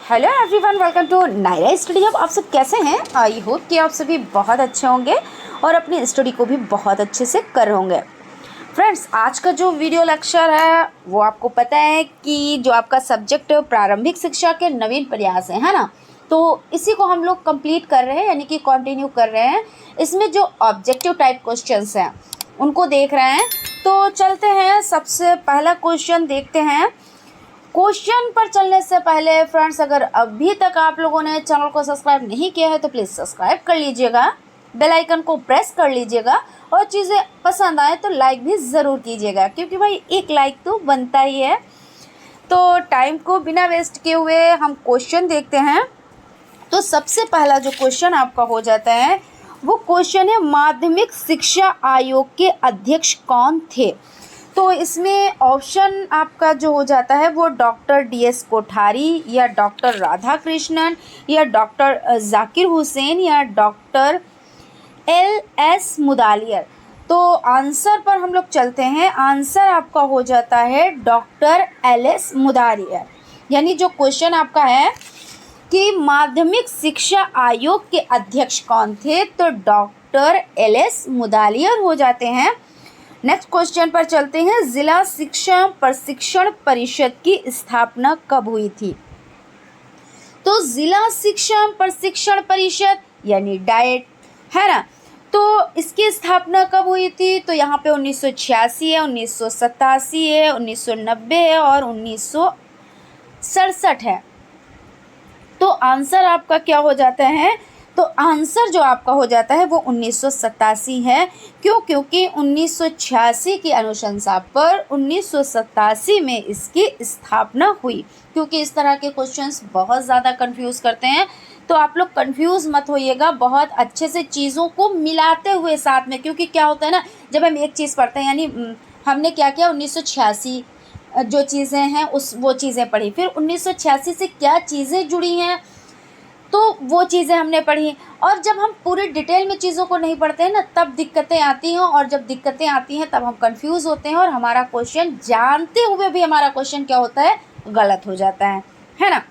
Hello everyone, welcome to Naira study hub. आप सब कैसे हैं? आई होप कि आप सभी बहुत अच्छे होंगे और अपनी स्टडी को भी बहुत अच्छे से कर होंगे। फ्रेंड्स, आज का जो वीडियो लेक्चर है वो आपको पता है कि जो आपका सब्जेक्ट प्रारंभिक शिक्षा के नवीन प्रयास है ना, तो इसी को हम लोग कंप्लीट कर रहे हैं, यानी कि कंटिन्यू कर रहे हैं। इसमें जो ऑब्जेक्टिव टाइप क्वेश्चंस हैं उनको देख रहे हैं। तो चलते हैं, सबसे पहला क्वेश्चन देखते हैं। क्वेश्चन पर चलने से पहले फ्रेंड्स, अगर अभी तक आप लोगों ने चैनल को सब्सक्राइब नहीं किया है तो प्लीज़ सब्सक्राइब कर लीजिएगा, बेल आइकन को प्रेस कर लीजिएगा और चीज़ें पसंद आए तो लाइक भी ज़रूर कीजिएगा, क्योंकि भाई एक लाइक तो बनता ही है। तो टाइम को बिना वेस्ट किए हुए हम क्वेश्चन देखते हैं। तो सबसे पहला जो क्वेश्चन आपका हो जाता है वो क्वेश्चन है, माध्यमिक शिक्षा आयोग के अध्यक्ष कौन थे? तो इसमें ऑप्शन आपका जो हो जाता है वो डॉक्टर DS कोठारी या डॉक्टर राधाकृष्णन या डॉक्टर जाकिर हुसैन या डॉक्टर LS मुदालियर। तो आंसर पर हम लोग चलते हैं। आंसर आपका हो जाता है डॉक्टर LS मुदालियर। यानी जो क्वेश्चन आपका है कि माध्यमिक शिक्षा आयोग के अध्यक्ष कौन थे, तो डॉक्टर LS मुदालियर हो जाते हैं। नेक्स्ट क्वेश्चन पर चलते हैं। जिला शिक्षा प्रशिक्षण परिषद की स्थापना कब हुई थी? तो जिला शिक्षा प्रशिक्षण परिषद यानी डाइट है ना, तो इसकी स्थापना कब हुई थी? तो यहाँ पे 1986 है, 1987 है, 1990 है और 1967 है। तो आंसर आपका क्या हो जाता है? तो आंसर जो आपका हो जाता है वो 1987 है। क्यों? क्योंकि 1986 की अनुशंसा पर 1987 में इसकी स्थापना हुई। क्योंकि इस तरह के क्वेश्चंस बहुत ज़्यादा कंफ्यूज करते हैं, तो आप लोग कंफ्यूज मत होइएगा, बहुत अच्छे से चीज़ों को मिलाते हुए साथ में। क्योंकि क्या होता है ना, जब हम एक चीज़ पढ़ते हैं, यानी हमने क्या किया, 1986 जो चीज़ें हैं वो चीज़ें पढ़ी, फिर 1986 से क्या चीज़ें जुड़ी हैं तो वो चीज़ें हमने पढ़ी। और जब हम पूरे डिटेल में चीज़ों को नहीं पढ़ते हैं ना, तब दिक्कतें आती हैं, और जब दिक्कतें आती हैं तब हम कंफ्यूज होते हैं और हमारा क्वेश्चन जानते हुए भी हमारा क्वेश्चन क्या होता है, गलत हो जाता है ना।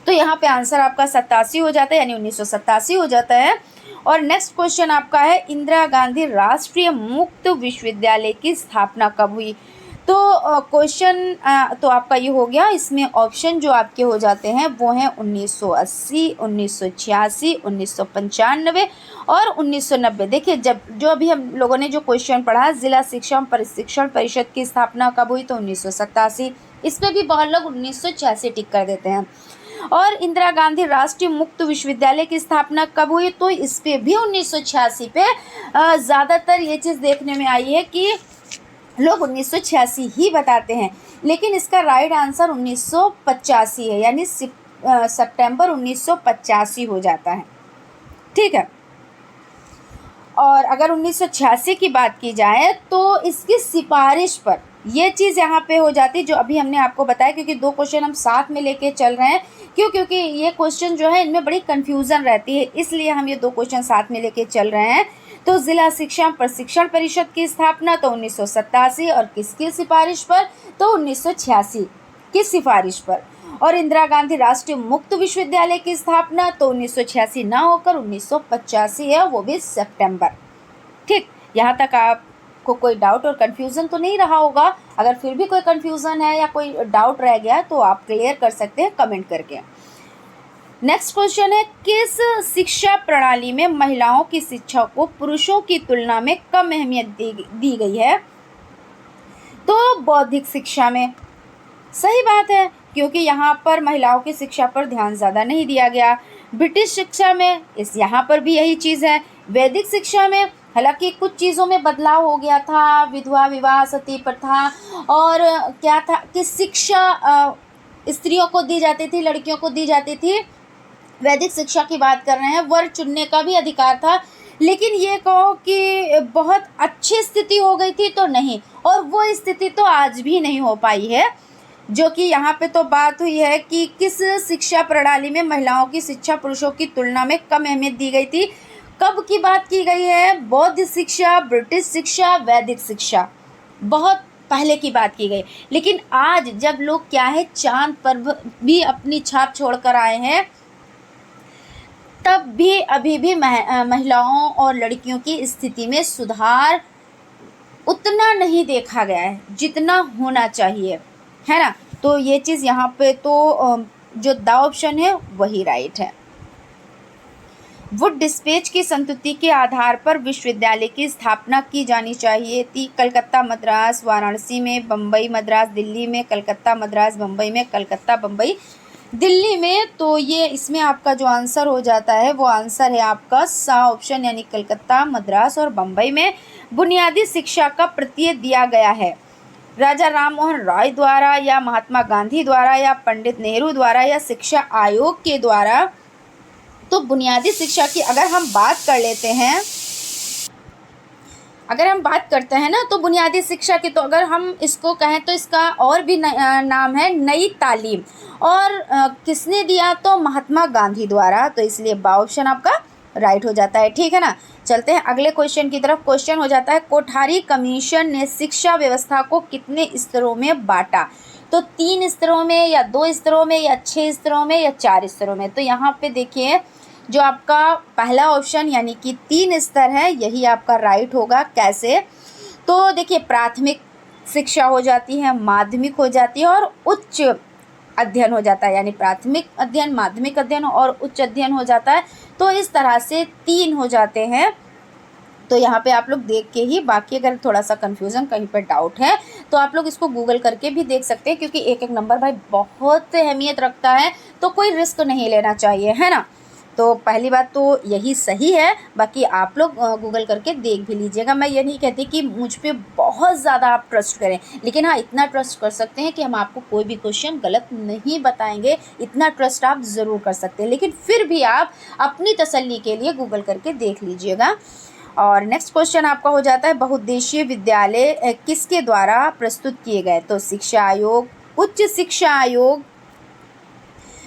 तो यहाँ पे आंसर आपका 87 हो जाता है, यानी 1987 हो जाता है। और नेक्स्ट क्वेश्चन आपका है, इंदिरा गांधी राष्ट्रीय मुक्त विश्वविद्यालय की स्थापना कब हुई? तो क्वेश्चन तो आपका ये हो गया। इसमें ऑप्शन जो आपके हो जाते हैं वो हैं 1980, 1986, 1995 और 1990। देखिए, जब जो अभी हम लोगों ने जो क्वेश्चन पढ़ा, जिला शिक्षा प्रशिक्षण परिषद की स्थापना कब हुई, तो 1987। इस पर भी बहुत लोग 1986 टिक कर देते हैं। और इंदिरा गांधी राष्ट्रीय मुक्त विश्वविद्यालय की स्थापना कब हुई, तो इस पर भी 1986 पे ज़्यादातर ये चीज़ देखने में आई है कि लोग 1986 ही बताते हैं, लेकिन इसका राइट आंसर 1985 है, यानी सितंबर 1985 हो जाता है। ठीक है। और अगर 1986 की बात की जाए तो इसकी सिफारिश पर ये चीज़ यहाँ पे हो जाती है जो अभी हमने आपको बताया, क्योंकि दो क्वेश्चन हम साथ में लेके चल रहे हैं। क्यों? क्योंकि ये क्वेश्चन जो है इनमें बड़ी कन्फ्यूज़न रहती है, इसलिए हम ये दो क्वेश्चन साथ में लेके चल रहे हैं। तो जिला शिक्षा प्रशिक्षण परिषद की स्थापना तो 1987 और किसकी सिफारिश पर, तो 1986 की सिफारिश पर। और इंदिरा गांधी राष्ट्रीय मुक्त विश्वविद्यालय की स्थापना तो 1986 ना होकर 1985 है, वो भी सितंबर। ठीक, यहाँ तक आपको कोई डाउट और कन्फ्यूज़न तो नहीं रहा होगा। अगर फिर भी कोई कन्फ्यूज़न है या कोई डाउट रह गया तो आप क्लियर कर सकते हैं कमेंट करके। नेक्स्ट क्वेश्चन है, किस शिक्षा प्रणाली में महिलाओं की शिक्षा को पुरुषों की तुलना में कम अहमियत दी गई है? तो बौद्धिक शिक्षा में। सही बात है, क्योंकि यहाँ पर महिलाओं की शिक्षा पर ध्यान ज़्यादा नहीं दिया गया। ब्रिटिश शिक्षा में यहाँ पर भी यही चीज़ है। वैदिक शिक्षा में हालांकि कुछ चीज़ों में बदलाव हो गया था, विधवा विवाह, सती प्रथा, और क्या था कि शिक्षा स्त्रियों को दी जाती थी, लड़कियों को दी जाती थी। वैदिक शिक्षा की बात कर रहे हैं, वर्ग चुनने का भी अधिकार था। लेकिन ये कहो कि बहुत अच्छी स्थिति हो गई थी तो नहीं, और वो स्थिति तो आज भी नहीं हो पाई है। जो कि यहाँ पे तो बात हुई है कि किस शिक्षा प्रणाली में महिलाओं की शिक्षा पुरुषों की तुलना में कम अहमियत दी गई थी। कब की बात की गई है? बौद्ध शिक्षा, ब्रिटिश शिक्षा, वैदिक शिक्षा। बहुत पहले की बात की गई। लेकिन आज जब लोग क्या है चांद पर भी अपनी छाप छोड़ कर आए हैं, तब भी अभी भी महिलाओं और लड़कियों की स्थिति में सुधार उतना नहीं देखा गया है जितना होना चाहिए, है ना। तो ये चीज़ यहाँ पे तो जो द ऑप्शन है वही राइट है। वुड डिस्पैच की संस्तुति के आधार पर विश्वविद्यालय की स्थापना की जानी चाहिए थी। कलकत्ता, मद्रास, वाराणसी में, बम्बई, मद्रास, दिल्ली में, कलकत्ता, मद्रास, बम्बई में, कलकत्ता, बम्बई, दिल्ली में। तो ये इसमें आपका जो आंसर हो जाता है वो आंसर है आपका सा ऑप्शन, यानी कलकत्ता, मद्रास और बम्बई में बुनियादी शिक्षा का प्रत्यय दिया गया है। राजा राम मोहन रॉय द्वारा या महात्मा गांधी द्वारा या पंडित नेहरू द्वारा या शिक्षा आयोग के द्वारा। तो बुनियादी शिक्षा की अगर हम बात कर लेते हैं, अगर हम बात करते हैं ना, तो बुनियादी शिक्षा की तो अगर हम इसको कहें तो इसका और भी नाम है नई तालीम। और किसने दिया? तो महात्मा गांधी द्वारा। तो इसलिए बा ऑप्शन आपका राइट हो जाता है, ठीक है ना। चलते हैं अगले क्वेश्चन की तरफ। क्वेश्चन हो जाता है कोठारी कमीशन ने शिक्षा व्यवस्था को कितने स्तरों में बांटा? तो 3 स्तरों में या 2 स्तरों में या 6 स्तरों में या 4 स्तरों में? तो यहाँ पे देखिए जो आपका पहला ऑप्शन यानी कि 3 स्तर है यही आपका राइट होगा। कैसे? तो देखिए प्राथमिक शिक्षा हो जाती है, माध्यमिक हो जाती है और उच्च अध्ययन हो जाता है, यानी प्राथमिक अध्ययन, माध्यमिक अध्ययन और उच्च अध्ययन हो जाता है। तो इस तरह से 3 हो जाते हैं। तो यहाँ पे आप लोग देख के ही, बाकी अगर थोड़ा सा कन्फ्यूज़न कहीं पर डाउट है तो आप लोग इसको गूगल करके भी देख सकते हैं, क्योंकि एक नंबर भाई बहुत अहमियत रखता है, तो कोई रिस्क नहीं लेना चाहिए, है ना। तो पहली बात तो यही सही है, बाकी आप लोग गूगल करके देख भी लीजिएगा। मैं ये नहीं कहती कि मुझ पे बहुत ज़्यादा आप ट्रस्ट करें, लेकिन हाँ इतना ट्रस्ट कर सकते हैं कि हम आपको कोई भी क्वेश्चन गलत नहीं बताएंगे, इतना ट्रस्ट आप ज़रूर कर सकते हैं। लेकिन फिर भी आप अपनी तसल्ली के लिए गूगल करके देख लीजिएगा। और नेक्स्ट क्वेश्चन आपका हो जाता है बहुउद्देशीय विद्यालय किसके द्वारा प्रस्तुत किए गए? तो शिक्षा आयोग, उच्च शिक्षा आयोग,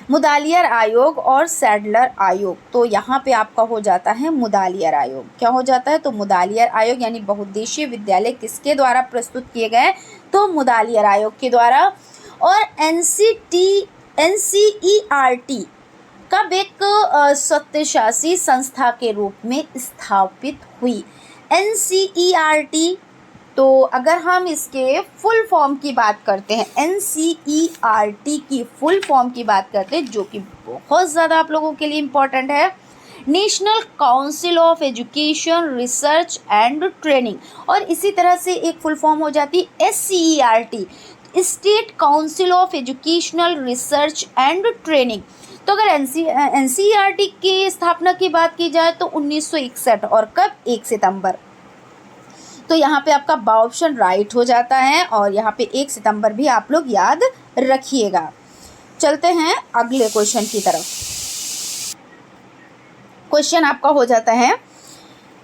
मुदालियर आयोग और सैडलर आयोग। तो यहाँ पे आपका हो जाता है मुदालियर आयोग। क्या हो जाता है? तो मुदालियर आयोग, यानी बहुउद्देशीय विद्यालय किसके द्वारा प्रस्तुत किए गए? तो मुदालियर आयोग के द्वारा। और NCERT कब एक स्वत्वशासी संस्था के रूप में स्थापित हुई? NCERT, तो अगर हम इसके फुल फॉर्म की बात करते हैं, NCERT की फुल फॉर्म की बात करते हैं, जो कि बहुत ज़्यादा आप लोगों के लिए इम्पॉर्टेंट है, national council of education research and training. और इसी तरह से एक फुल फॉर्म हो जाती है SCERT, state council of educational research and training. तो अगर NCERT की स्थापना की बात की जाए तो 1961, और कब? 1 सितंबर। तो यहाँ पे आपका बा ऑप्शन राइट हो जाता है, और यहाँ पे 1 सितंबर भी आप लोग याद रखिएगा। चलते हैं अगले क्वेश्चन की तरफ। क्वेश्चन आपका हो जाता है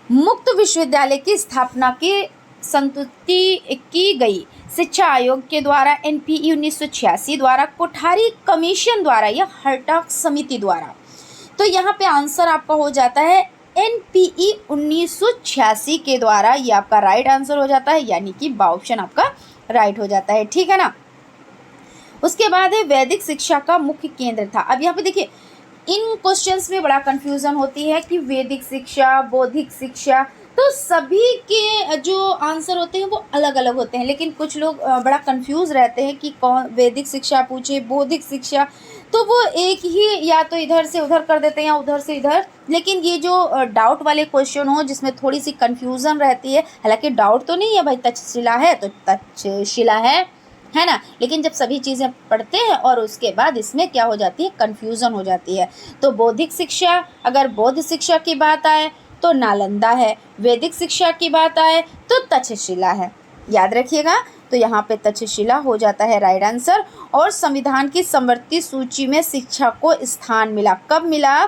मुक्त विश्वविद्यालय की स्थापना की संस्तुति की गई शिक्षा आयोग के द्वारा, NPE 1986 द्वारा, कोठारी कमीशन द्वारा या हर्टॉग समिति द्वारा? तो यहाँ पे आंसर आपका हो जाता है NPE 1986 के द्वारा। ये आपका राइट आंसर हो जाता है, यानी कि बा ऑप्शन आपका राइट हो जाता है, ठीक है ना। उसके बाद है वैदिक शिक्षा का मुख्य केंद्र था। अब यहाँ पे देखिए इन क्वेश्चंस में बड़ा कंफ्यूजन होती है कि वैदिक शिक्षा, बौद्धिक शिक्षा, तो सभी के जो आंसर होते हैं वो अलग अलग होते हैं। लेकिन कुछ लोग बड़ा कंफ्यूज रहते हैं कि कौन वैदिक शिक्षा पूछे, बौद्धिक शिक्षा, तो वो एक ही या तो इधर से उधर कर देते हैं या उधर से इधर। लेकिन ये जो डाउट वाले क्वेश्चन हो जिसमें थोड़ी सी कंफ्यूजन रहती है, हालांकि डाउट तो नहीं है भाई, तक्षशिला है तो तक्षशिला है ना। लेकिन जब सभी चीज़ें पढ़ते हैं और उसके बाद इसमें क्या हो जाती है, कन्फ्यूज़न हो जाती है। तो बौद्धिक शिक्षा, अगर बौद्ध शिक्षा की बात आए तो नालंदा है, वैदिक शिक्षा की बात आए तो तक्षशिला है, याद रखिएगा। तो यहाँ पे तक्षशिला हो जाता है राइट आंसर। और संविधान की समवर्ती सूची में शिक्षा को स्थान मिला, कब मिला?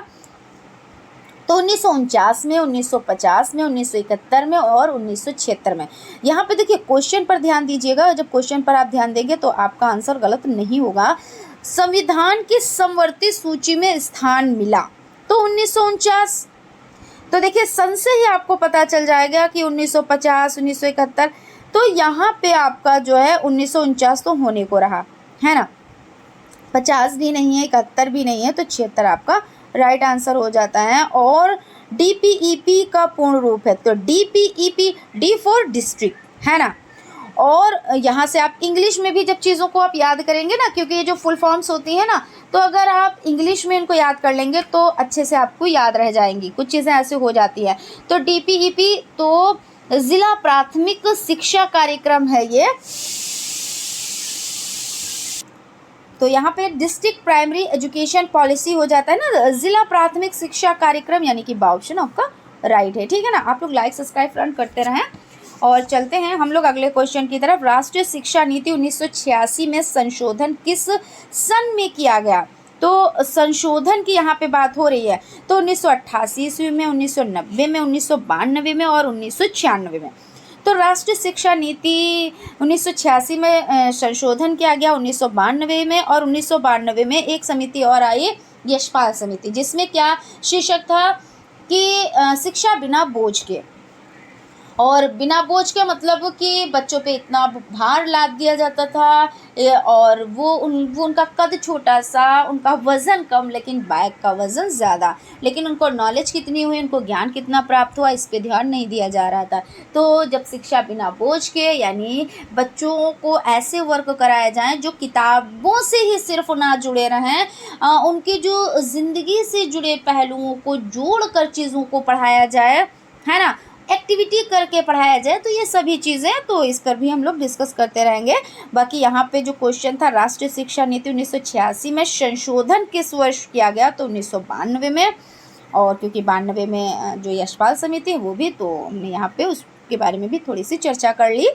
तो 1949 में, 1950 में, 1971 में और 1976 में। यहाँ पे देखिए क्वेश्चन पर ध्यान दीजिएगा, जब क्वेश्चन पर आप ध्यान देंगे तो आपका आंसर गलत नहीं होगा। संविधान की समवर्ती सूची में स्थान मिला तो 1949। तो देखिए सन से ही आपको पता चल जाएगा कि 1950, 1971, तो यहाँ पे आपका जो है 1949 तो होने को रहा है ना, 50 भी नहीं है, 71 भी नहीं है, तो 76 आपका राइट आंसर हो जाता है। और DPEP का पूर्ण रूप है, तो DPEP, डी फॉर डिस्ट्रिक्ट, है ना। और यहाँ से आप इंग्लिश में भी जब चीज़ों को आप याद करेंगे ना, क्योंकि ये जो फुल फॉर्म्स होती हैं ना, तो अगर आप इंग्लिश में इनको याद कर लेंगे तो अच्छे से आपको याद रह जाएंगी, कुछ चीज़ें ऐसे हो जाती हैं। तो DPEP तो ज़िला प्राथमिक शिक्षा कार्यक्रम है ये। तो यहाँ पे डिस्ट्रिक्ट प्राइमरी एजुकेशन पॉलिसी हो जाता है ना, ज़िला प्राथमिक शिक्षा कार्यक्रम, यानी कि बा ऑप्शन आपका राइट है। ठीक है ना, आप लोग लाइक सब्सक्राइब फ्रेंड करते रहें। और चलते हैं हम लोग अगले क्वेश्चन की तरफ। राष्ट्रीय शिक्षा नीति 1986 में संशोधन किस सन में किया गया? तो संशोधन की यहाँ पे बात हो रही है, तो 1988 ईस्वी में, 1990 में, 1992 में और 1996 में। तो राष्ट्रीय शिक्षा नीति 1986 में संशोधन किया गया, 1992 में, और 1992 में एक समिति और आई, यशपाल समिति, जिसमें क्या शीर्षक था कि शिक्षा बिना बोझ के। और बिना बोझ के मतलब कि बच्चों पे इतना भार लाद दिया जाता था, और वो उनका कद छोटा सा, उनका वज़न कम, लेकिन बैग का वज़न ज़्यादा, लेकिन उनको नॉलेज कितनी हुई, उनको ज्ञान कितना प्राप्त हुआ, इस पे ध्यान नहीं दिया जा रहा था। तो जब शिक्षा बिना बोझ के, यानी बच्चों को ऐसे वर्क कराए जाएं जो किताबों से ही सिर्फ ना जुड़े रहें, उनकी जो ज़िंदगी से जुड़े पहलुओं को जोड़ कर चीज़ों को पढ़ाया जाए, है ना, एक्टिविटी करके पढ़ाया जाए। तो ये सभी चीज़ें, तो इस पर भी हम लोग डिस्कस करते रहेंगे। बाकी यहाँ पे जो क्वेश्चन था, राष्ट्रीय शिक्षा नीति 1986 में संशोधन किस वर्ष किया गया? तो 1992 में। और क्योंकि 92 में जो यशपाल समिति है वो भी, तो हमने यहाँ पे उसके बारे में भी थोड़ी सी चर्चा कर ली।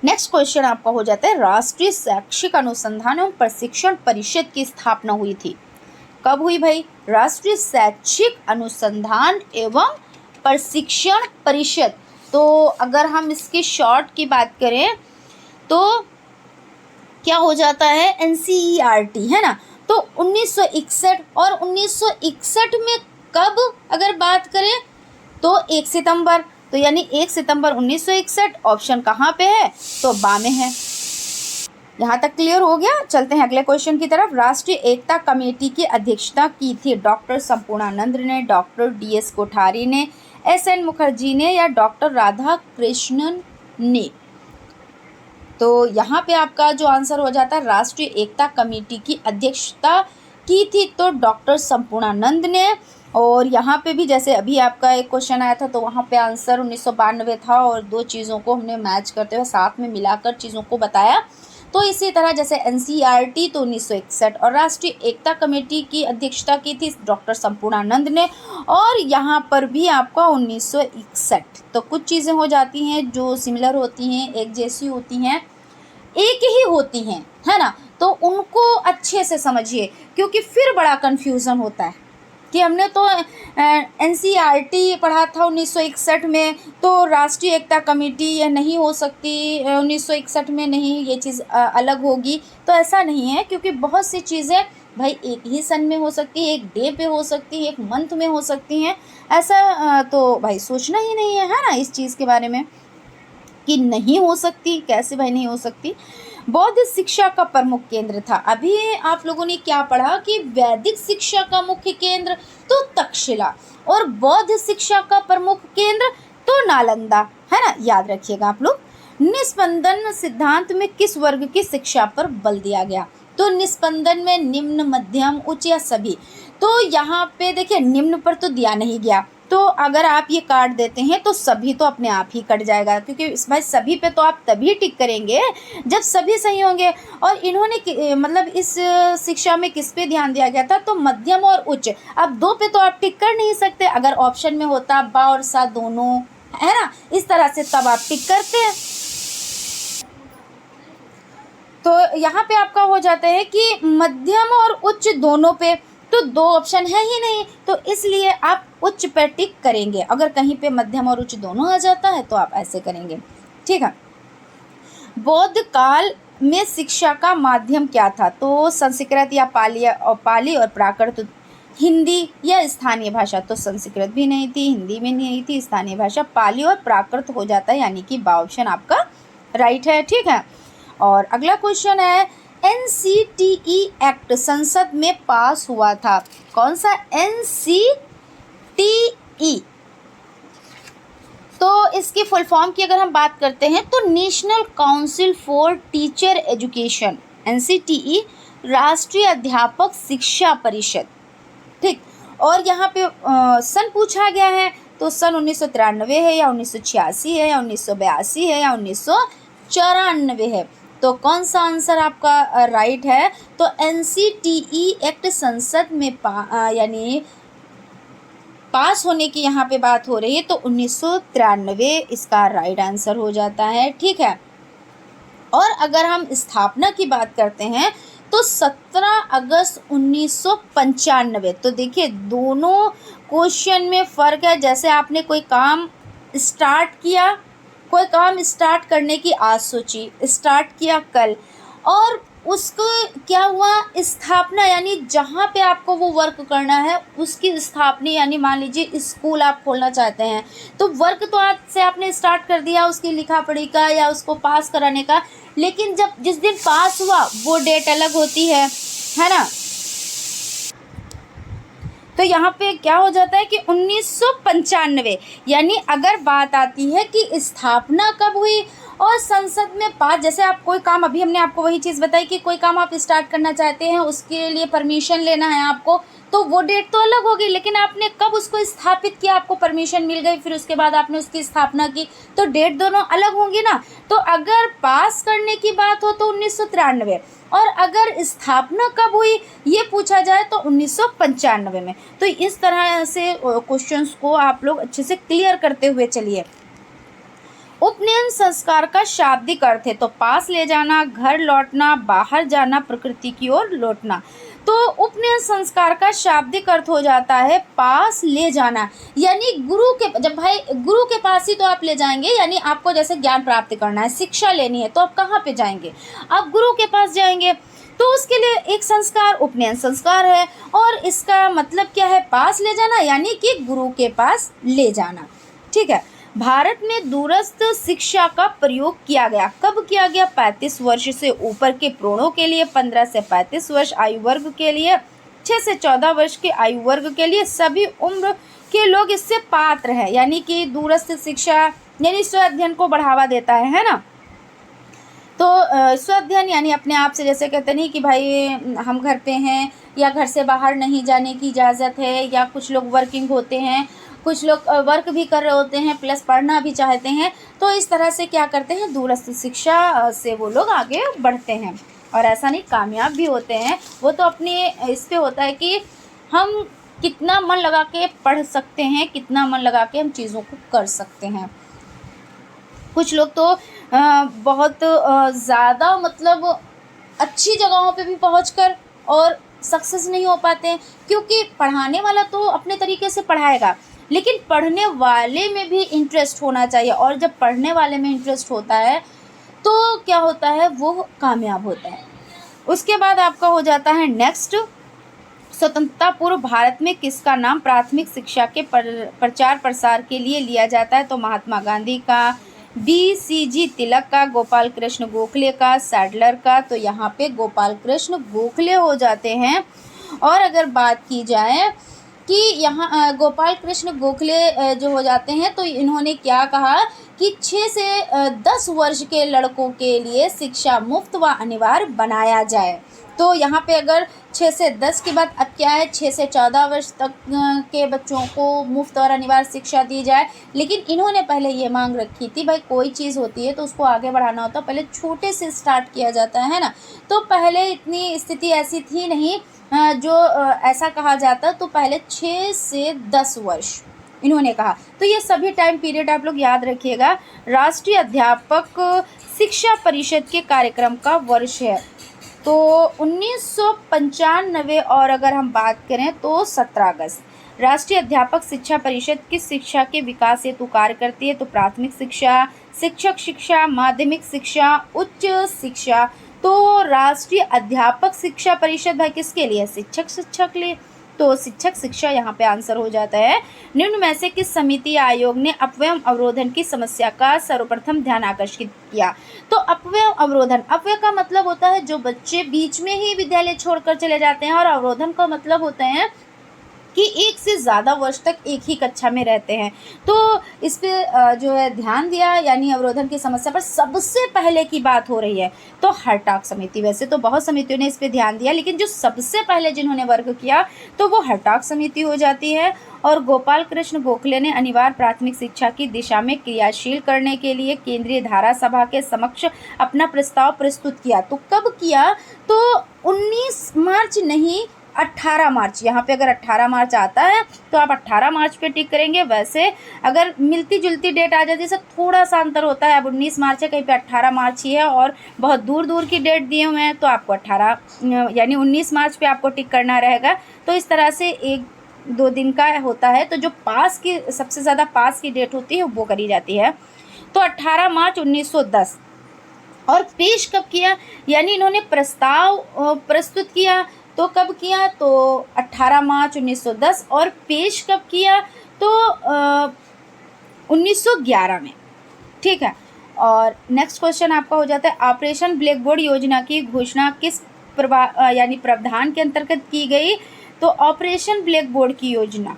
नेक्स्ट क्वेश्चन आपका हो जाता है, राष्ट्रीय शैक्षिक अनुसंधान एवं प्रशिक्षण परिषद की स्थापना हुई थी। कब हुई भाई? राष्ट्रीय शैक्षिक अनुसंधान एवं प्रशिक्षण परिषद। तो अगर हम इसकी शॉर्ट की बात करें तो क्या हो जाता है, NCERT, है ना। तो 1961, और 1961 में कब अगर बात करें तो 1 सितंबर, तो यानी 1 सितंबर 1961 ऑप्शन कहाँ पे है? तो बा में है। यहाँ तक क्लियर हो गया। चलते हैं अगले क्वेश्चन की तरफ। राष्ट्रीय एकता कमेटी की अध्यक्षता की थी डॉक्टर संपूर्णानंद ने, डॉक्टर DS कोठारी ने, SN मुखर्जी ने, या डॉक्टर राधा कृष्णन ने? तो यहाँ पे आपका जो आंसर हो जाता है, राष्ट्रीय एकता कमेटी की अध्यक्षता की थी तो डॉक्टर संपूर्णानंद ने। और यहाँ पे भी जैसे अभी आपका एक क्वेश्चन आया था, तो वहाँ पे आंसर 1992 था, और दो चीज़ों को हमने मैच करते हुए साथ में मिलाकर चीज़ों को बताया। तो इसी तरह जैसे NCERT तो 1961, और राष्ट्रीय एकता कमेटी की अध्यक्षता की थी डॉक्टर संपूर्णानंद ने, और यहाँ पर भी आपका 1961। तो कुछ चीज़ें हो जाती हैं जो सिमिलर होती हैं, एक जैसी होती हैं, एक ही होती हैं, है ना। तो उनको अच्छे से समझिए, क्योंकि फिर बड़ा कन्फ्यूज़न होता है कि हमने तो NCERT पढ़ा था 1961 में, तो राष्ट्रीय एकता कमेटी यह नहीं हो सकती, 1961 में नहीं, ये चीज़ अलग होगी। तो ऐसा नहीं है, क्योंकि बहुत सी चीज़ें भाई एक ही सन में हो सकती है, एक डे पे हो सकती है, एक मंथ में हो सकती हैं। ऐसा तो भाई सोचना ही नहीं है ना इस चीज़ के बारे में कि नहीं हो सकती। कैसे भाई नहीं हो सकती? बौद्ध शिक्षा का प्रमुख केंद्र था। अभी आप लोगों ने क्या पढ़ा कि वैदिक शिक्षा का मुख्य केंद्र तो तक्षशिला, और बौद्ध शिक्षा का प्रमुख केंद्र तो नालंदा, है ना, याद रखिएगा आप लोग। निस्पंदन सिद्धांत में किस वर्ग की शिक्षा पर बल दिया गया? तो निस्पंदन में निम्न, मध्यम, उच्च या सभी। तो यहाँ पे देखिए निम्न पर तो दिया नहीं गया, तो अगर आप ये काट देते हैं तो सभी तो अपने आप ही कट जाएगा, क्योंकि इस भाई सभी पे तो आप तभी टिक करेंगे जब सभी सही होंगे। और इन्होंने मतलब इस शिक्षा में किस पे ध्यान दिया गया था? तो मध्यम और उच्च। अब दो पे तो आप टिक कर नहीं सकते, अगर ऑप्शन में होता बा और सा दोनों, है ना, इस तरह से तब आप टिक करते हैं। तो यहाँ पे आपका हो जाता है कि मध्यम और उच्च दोनों पे, तो दो ऑप्शन है ही नहीं, तो इसलिए आप उच्च पर टिक करेंगे। अगर कहीं पे मध्यम और उच्च दोनों आ जाता है तो आप ऐसे करेंगे, ठीक है। बौद्ध काल में शिक्षा का माध्यम क्या था? तो संस्कृत या पाली और प्राकृत हिंदी या स्थानीय भाषा, तो संस्कृत भी नहीं थी, हिंदी में नहीं थी, स्थानीय भाषा पाली और प्राकृत हो जाता है, यानी कि बा ऑप्शन आपका राइट है। ठीक है, और अगला क्वेश्चन है NCTE एक्ट संसद में पास हुआ था, कौन सा NCTE? तो इसकी फुल फॉर्म की अगर हम बात करते हैं तो national council for teacher education, NCTE राष्ट्रीय अध्यापक शिक्षा परिषद। ठीक, और यहाँ पे सन पूछा गया है, तो सन 1993 है या 1986 है या 1982 है या 1994 है, तो कौन सा आंसर आपका राइट है? तो NCTE एक्ट संसद में यानी पास होने की यहाँ पे बात हो रही है, तो 1993 इसका राइट आंसर हो जाता है। ठीक है, और अगर हम स्थापना की बात करते हैं तो 17 अगस्त 1995। तो देखिए दोनों क्वेश्चन में फ़र्क है, जैसे आपने कोई काम स्टार्ट किया, कोई काम स्टार्ट करने की आज सोची, स्टार्ट किया कल, और उसको क्या हुआ स्थापना, यानी जहाँ पे आपको वो वर्क करना है उसकी स्थापना, यानी मान लीजिए स्कूल आप खोलना चाहते हैं, तो वर्क तो आज से आपने स्टार्ट कर दिया उसकी लिखा पढ़ी का या उसको पास कराने का, लेकिन जब जिस दिन पास हुआ वो डेट अलग होती है ना। तो यहाँ पे क्या हो जाता है कि 1995, यानी अगर बात आती है कि स्थापना कब हुई और संसद में पास, जैसे आप कोई काम, अभी हमने आपको वही चीज़ बताई कि कोई काम आप स्टार्ट करना चाहते हैं, उसके लिए परमिशन लेना है आपको, तो वो डेट तो अलग होगी, लेकिन आपने कब उसको स्थापित किया, आपको परमिशन मिल गई, फिर उसके बाद आपने उसकी स्थापना की, तो डेट दोनों अलग होंगी ना। तो अगर पास करने की बात हो तो 1993, और अगर स्थापना कब हुई ये पूछा जाए तो 1995 में। तो इस तरह से क्वेश्चंस को आप लोग अच्छे से क्लियर करते हुए चलिए। उपनयन संस्कार का शाब्दिक अर्थ है, तो पास ले जाना, घर लौटना, बाहर जाना, प्रकृति की ओर लौटना। तो उपनयन संस्कार का शाब्दिक अर्थ हो जाता है पास ले जाना, यानी गुरु के, जब भाई गुरु के पास ही तो आप ले जाएंगे, यानी आपको जैसे ज्ञान प्राप्त करना है, शिक्षा लेनी है, तो आप कहाँ पे जाएंगे? आप गुरु के पास जाएंगे। तो उसके लिए एक संस्कार उपनयन संस्कार है, और इसका मतलब क्या है? पास ले जाना, यानी कि गुरु के पास ले जाना। ठीक है, भारत में दूरस्थ शिक्षा का प्रयोग किया गया, कब किया गया? 35 वर्ष से ऊपर के प्रोढ़ों के लिए, 15 से 35 वर्ष आयु वर्ग के लिए, 6 से 14 वर्ष के आयु वर्ग के लिए, सभी उम्र के लोग इससे पात्र हैं। यानी कि दूरस्थ शिक्षा यानी स्व अध्ययन को बढ़ावा देता है ना। तो स्व अध्ययन यानी अपने आप से, जैसे कहते नहीं कि भाई हम घर पे हैं या घर से बाहर नहीं जाने की इजाज़त है, या कुछ लोग वर्किंग होते हैं, कुछ लोग वर्क भी कर रहे होते हैं प्लस पढ़ना भी चाहते हैं, तो इस तरह से क्या करते हैं, दूरस्थ शिक्षा से वो लोग आगे बढ़ते हैं, और ऐसा नहीं कामयाब भी होते हैं। वो तो अपने इस पे होता है कि हम कितना मन लगा के पढ़ सकते हैं, कितना मन लगा के हम चीज़ों को कर सकते हैं। कुछ लोग तो बहुत ज़्यादा मतलब अच्छी जगहों पे भी पहुंचकर और सक्सेस नहीं हो पाते हैं, क्योंकि पढ़ाने वाला तो अपने तरीके से पढ़ाएगा, लेकिन पढ़ने वाले में भी इंटरेस्ट होना चाहिए, और जब पढ़ने वाले में इंटरेस्ट होता है तो क्या होता है, वो कामयाब होता है। उसके बाद आपका हो जाता है नेक्स्ट, स्वतंत्रता पूर्व भारत में किसका नाम प्राथमिक शिक्षा के प्रचार प्रसार के लिए लिया जाता है? तो महात्मा गांधी का, BCG तिलक का, गोपाल कृष्ण गोखले का, सैडलर का। तो यहाँ पे गोपाल कृष्ण गोखले हो जाते हैं। और अगर बात की जाए कि यहाँ गोपाल कृष्ण गोखले जो हो जाते हैं, तो इन्होंने क्या कहा कि 6 से 10 वर्ष के लड़कों के लिए शिक्षा मुफ्त व अनिवार्य बनाया जाए। तो यहाँ पे अगर 6 से 10 के बाद अब क्या है, 6 से 14 वर्ष तक के बच्चों को मुफ्त और अनिवार्य शिक्षा दी जाए। लेकिन इन्होंने पहले ये मांग रखी थी, भाई कोई चीज़ होती है तो उसको आगे बढ़ाना होता है, पहले छोटे से स्टार्ट किया जाता है ना। तो पहले इतनी स्थिति ऐसी थी नहीं जो ऐसा कहा जाता, तो पहले 6 से 10 वर्ष इन्होंने कहा। तो ये सभी टाइम पीरियड आप लोग याद रखिएगा। राष्ट्रीय अध्यापक शिक्षा परिषद के कार्यक्रम का वर्ष है तो 1995, और अगर हम बात करें तो 17 अगस्त। राष्ट्रीय अध्यापक शिक्षा परिषद किस शिक्षा के विकास हेतु कार्य करती है? तो प्राथमिक शिक्षा, शिक्षक शिक्षा, माध्यमिक शिक्षा, उच्च शिक्षा। तो राष्ट्रीय अध्यापक शिक्षा परिषद है किसके लिए? शिक्षक तो शिक्षक शिक्षा यहाँ पे आंसर हो जाता है। निम्न में से किस समिति आयोग ने अपव्यय अवरोधन की समस्या का सर्वप्रथम ध्यान आकर्षित किया? तो अपव्यय अवरोधन, अपव्यय का मतलब होता है जो बच्चे बीच में ही विद्यालय छोड़कर चले जाते हैं, और अवरोधन का मतलब होता है कि एक से ज़्यादा वर्ष तक एक ही कक्षा में रहते हैं। तो इस पे जो है ध्यान दिया, यानी अवरोधन की समस्या पर सबसे पहले की बात हो रही है तो हरटाग समिति। वैसे तो बहुत समितियों ने इस पे ध्यान दिया, लेकिन जो सबसे पहले जिन्होंने वर्क किया तो वो हरटाग समिति हो जाती है। और गोपाल कृष्ण गोखले ने अनिवार्य प्राथमिक शिक्षा की दिशा में क्रियाशील करने के लिए केंद्रीय धारा सभा के समक्ष अपना प्रस्ताव प्रस्तुत किया। तो कब किया? तो 19 मार्च नहीं, 18 मार्च। यहाँ पे अगर 18 मार्च आता है तो आप 18 मार्च पे टिक करेंगे। वैसे अगर मिलती जुलती डेट आ जाती है, जैसे थोड़ा सा अंतर होता है, अब 19 मार्च है, कहीं पे 18 मार्च ही है, और बहुत दूर दूर की डेट दिए हुए हैं तो आपको 18 यानी 19 मार्च पे आपको टिक करना रहेगा। तो इस तरह से 1-2 दिन का होता है। तो जो पास की सबसे ज़्यादा पास की डेट होती है वो करी जाती है। तो 18 मार्च 1910। और पेश कब किया? यानी इन्होंने प्रस्ताव प्रस्तुत किया तो कब किया? तो 18 मार्च 1910। और पेश कब किया? तो 1911 में। ठीक है। और नेक्स्ट क्वेश्चन आपका हो जाता है, ऑपरेशन ब्लैक बोर्ड योजना की घोषणा किस यानी प्रावधान के अंतर्गत की गई? तो ऑपरेशन ब्लैक बोर्ड की योजना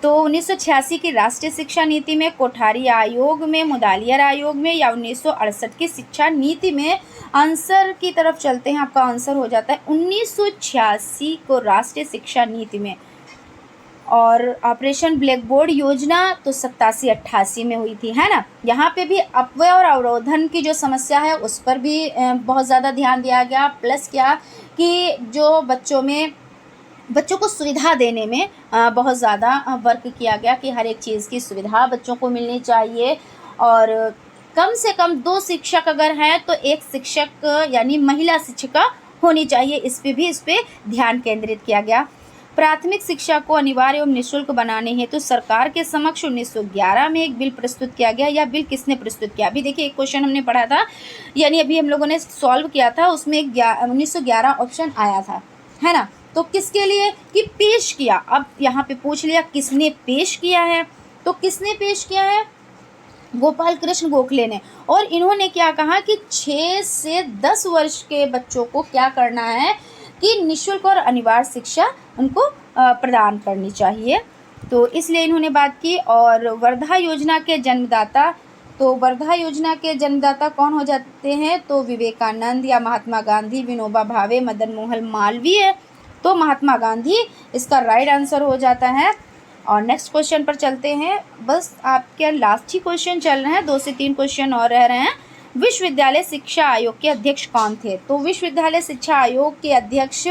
तो 1986 की राष्ट्रीय शिक्षा नीति में, कोठारी आयोग में, मुदालियर आयोग में, या 1968 की शिक्षा नीति में? आंसर की तरफ चलते हैं। आपका आंसर हो जाता है 1986 को राष्ट्रीय शिक्षा नीति में। और ऑपरेशन ब्लैक बोर्ड योजना तो 87-88 में हुई थी, है ना। यहाँ पे भी अपव्यय और अवरोधन की जो समस्या है उस पर भी बहुत ज़्यादा ध्यान दिया गया। प्लस क्या कि जो बच्चों को सुविधा देने में बहुत ज़्यादा वर्क किया गया कि हर एक चीज़ की सुविधा बच्चों को मिलनी चाहिए। और कम से कम 2 शिक्षक अगर हैं तो 1 शिक्षक यानी महिला शिक्षिका होनी चाहिए। इस पे ध्यान केंद्रित किया गया। प्राथमिक शिक्षा को अनिवार्य एवं निःशुल्क बनाने हेतु सरकार के समक्ष 1911 में एक बिल प्रस्तुत किया गया। यह बिल किसने प्रस्तुत किया? अभी देखिए एक क्वेश्चन हमने पढ़ा था, यानी अभी हम लोगों ने सॉल्व किया था, उसमें 1911 ऑप्शन आया था, है ना। तो किसके लिए कि पेश किया? अब यहाँ पे पूछ लिया किसने पेश किया है, तो किसने पेश किया है? गोपाल कृष्ण गोखले ने। और इन्होंने क्या कहा कि 6 से 10 वर्ष के बच्चों को क्या करना है कि निःशुल्क और अनिवार्य शिक्षा उनको प्रदान करनी चाहिए। तो इसलिए इन्होंने बात की। और वर्धा योजना के जन्मदाता, तो वर्धा योजना के जन्मदाता कौन हो जाते हैं? तो विवेकानंद या महात्मा गांधी, विनोबा भावे, मदन मोहन मालवीय। तो महात्मा गांधी इसका राइट आंसर हो जाता है। और नेक्स्ट क्वेश्चन पर चलते हैं। बस आपके लास्ट ही क्वेश्चन चल रहे हैं, 2 से 3 क्वेश्चन और रह रहे हैं। विश्वविद्यालय शिक्षा आयोग के अध्यक्ष कौन थे? तो विश्वविद्यालय शिक्षा आयोग के अध्यक्ष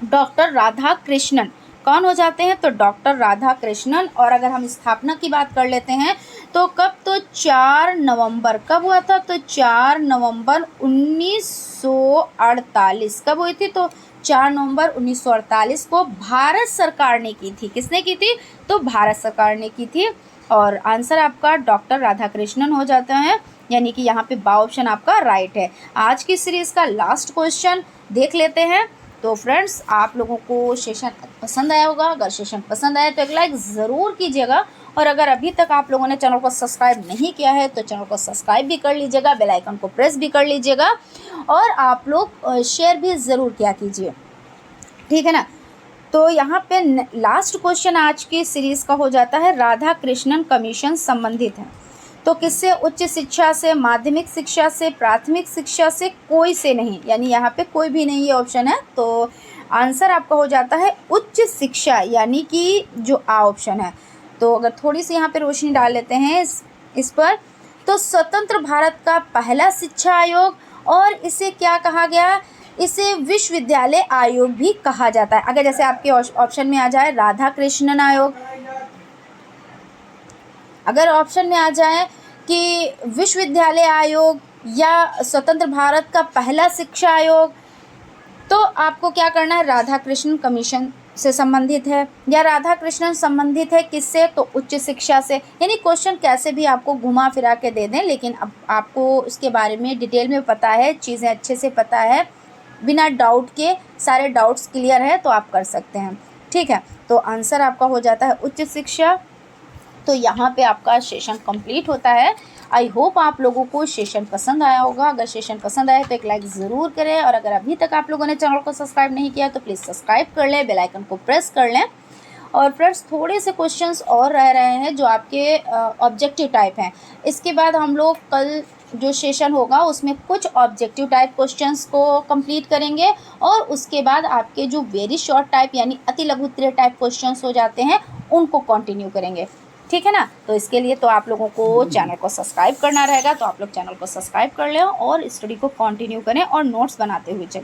डॉक्टर राधा कृष्णन कौन हो जाते हैं? तो डॉक्टर राधा कृष्णन। और अगर हम स्थापना की बात कर लेते हैं तो कब? तो 4 नवंबर। कब हुआ था? तो 4 नवंबर 1948। कब हुई थी? तो 4 नवंबर 1948 को भारत सरकार ने की थी। किसने की थी? तो भारत सरकार ने की थी। और आंसर आपका डॉक्टर राधा कृष्णन हो जाता है, यानी कि यहाँ पे बा ऑप्शन आपका राइट है। आज की सीरीज़ का लास्ट क्वेश्चन देख लेते हैं। तो फ्रेंड्स, आप लोगों को सेशन पसंद आया होगा। अगर सेशन पसंद आया तो एक लाइक ज़रूर कीजिएगा। और अगर अभी तक आप लोगों ने चैनल को सब्सक्राइब नहीं किया है तो चैनल को सब्सक्राइब भी कर लीजिएगा, बेल आइकन को प्रेस भी कर लीजिएगा, और आप लोग शेयर भी ज़रूर किया कीजिए, ठीक है ना। तो यहाँ पे लास्ट क्वेश्चन आज की सीरीज़ का हो जाता है, राधा कृष्णन कमीशन संबंधित है तो किससे? उच्च शिक्षा से, माध्यमिक शिक्षा से, प्राथमिक शिक्षा से, कोई से नहीं, यानी यहाँ पे कोई भी नहीं ये ऑप्शन है। तो आंसर आपका हो जाता है उच्च शिक्षा, यानी कि जो आ ऑप्शन है। तो अगर थोड़ी सी यहाँ पे रोशनी डाल लेते हैं इस पर, तो स्वतंत्र भारत का पहला शिक्षा आयोग, और इसे क्या कहा गया? इसे विश्वविद्यालय आयोग भी कहा जाता है। अगर जैसे आपके ऑप्शन में आ जाए राधा कृष्णन आयोग, अगर ऑप्शन में आ जाए कि विश्वविद्यालय आयोग या स्वतंत्र भारत का पहला शिक्षा आयोग, तो आपको क्या करना है? राधा कृष्णन कमीशन से संबंधित है, या राधा कृष्णन संबंधित है किससे? तो उच्च शिक्षा से। यानी क्वेश्चन कैसे भी आपको घुमा फिरा के दे दें, लेकिन अब आपको उसके बारे में डिटेल में पता है, चीज़ें अच्छे से पता है, बिना डाउट के सारे डाउट्स क्लियर है तो आप कर सकते हैं। ठीक है, तो आंसर आपका हो जाता है उच्च शिक्षा। तो यहाँ पे आपका सेशन कंप्लीट होता है। आई होप आप लोगों को सेशन पसंद आया होगा। अगर सेशन पसंद आया तो एक लाइक ज़रूर करें, और अगर अभी तक आप लोगों ने चैनल को सब्सक्राइब नहीं किया तो प्लीज़ सब्सक्राइब कर लें, बेल आइकन को प्रेस कर लें। और फ्रेंड्स, थोड़े से क्वेश्चंस और रह रहे हैं जो आपके ऑब्जेक्टिव टाइप हैं। इसके बाद हम लोग कल जो सेशन होगा उसमें कुछ ऑब्जेक्टिव टाइप क्वेश्चंस को कंप्लीट करेंगे, और उसके बाद आपके जो वेरी शॉर्ट टाइप यानी अति लघु उत्तरीय टाइप क्वेश्चंस हो जाते हैं उनको कंटिन्यू करेंगे। ठीक है ना। तो इसके लिए तो आप लोगों को चैनल को सब्सक्राइब करना रहेगा, तो आप लोग चैनल को सब्सक्राइब कर लें और स्टडी को कंटिन्यू करें और नोट्स बनाते हुए चलें।